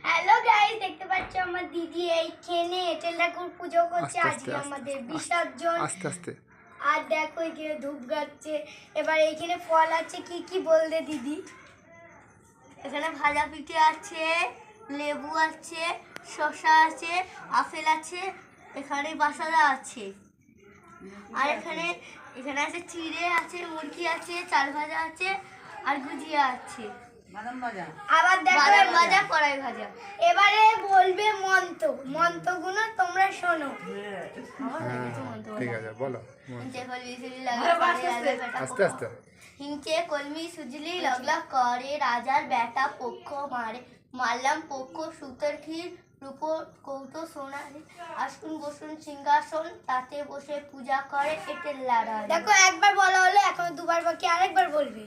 Hello guys, দেখতে পাচ্ছ আমার দিদি এইখানে এঁটেল ঠাকুর পুজো করছে। আজকে আমাদের বিসর্জন। আস্তে আস্তে। আর দেখো এখানে ধূপ গাচ্ছে। এবার এইখানে ফল আছে, কি কি বলতে দিদি? এখানে ভাজা পিঠে আছে, লেবু আছে, শসা আছে, আপেল আছে, এখানে বাসাদা আছে। আর এখানে আছে চিড়ে আছে, মুরগি আছে, চাল ভাজা আছে, আর গুজিয়া আছে। আবার দেখো ভাজা, কড়াই ভাজা। এবারে বলবে মন্ত্রগুলো তোমরা শোনো। ঠিক আছে, বলো। আস্তে আস্তে। হিংচে কলমি সুজলি লগলগ করে, রাজার বেটা পক্ষ মারে, মারলাম পক্ষ সুতোর ক্ষীর, রূপোর কৌটো সোনারে, আসুন বসুন সিংহাসন, তাতে বসে পূজা করে এঁটেল লাড়া। দেখো একবার বলা হলো, এখন দুবার বাকি, আরেকবার বলবে।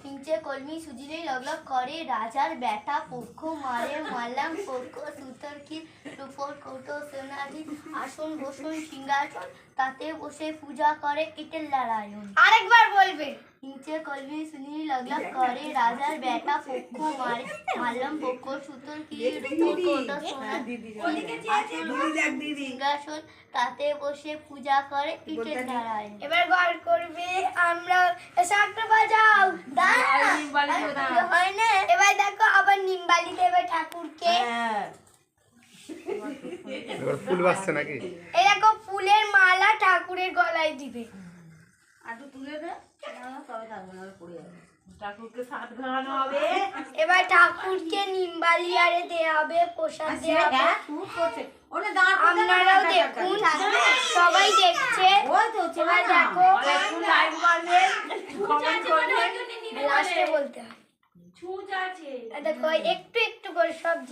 হিংচে কলমি সুজিলেই লগলগ করে, রাজার বেটা পক্ষ মারে, মারলাম পক্ষ সুতোর ক্ষীর, রূপোর কৌটো সোনারি, আসন বসুন সিংহাসন, তাতে বসে পূজা করে এঁটেল নারায়ণ। আরেকবার বলবে। হিংচে কলমি সুজিলেই লগলগ করে, রাজার বেটা পক্ষ মারে, মারলাম পক্ষ সুতোর ক্ষীর, রূপোর কৌটো সোনারি, সিংহাসন, তাতে বসে পূজা করে এঁটেল নারায়ণ। এবার গড় করবে আমরা, একটা বাজাও হয় না। এবার দেখো আবার নিমবালি দেবে ঠাকুরকে। ফুল বাজছে নাকি? এই দেখো ফুলের মালা ঠাকুরের গলায় দিবে। এবার ঠাকুরকে নিমবালি আরে দেয়া হবে, প্রসাদ দেয়া হবে। আপনারাও দেখুন, সবাই দেখছে। এবার দেখো লাস্টে বলতে হয়। দেখো একটু একটু করে সব